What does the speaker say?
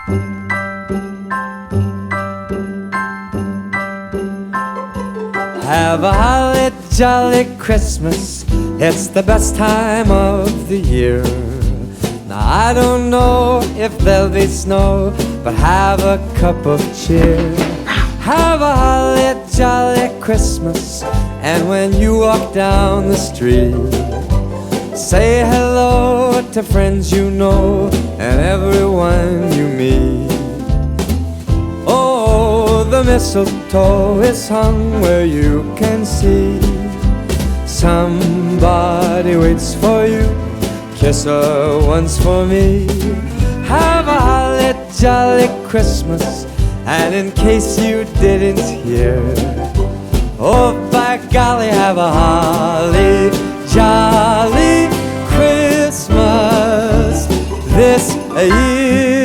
Have a holly jolly Christmas, it's the best time of the year. Now I don't know if there'll be snow, but have a cup of cheer. Have a holly jolly Christmas, and when you walk down the street, say hello to friends you know and everyone you meet. Oh, the mistletoe is hung where you can see. Somebody waits for you, kiss her once for me. Have a holly jolly Christmas, and in case you didn't hear, oh by golly, have a holly jolly Christmas this year.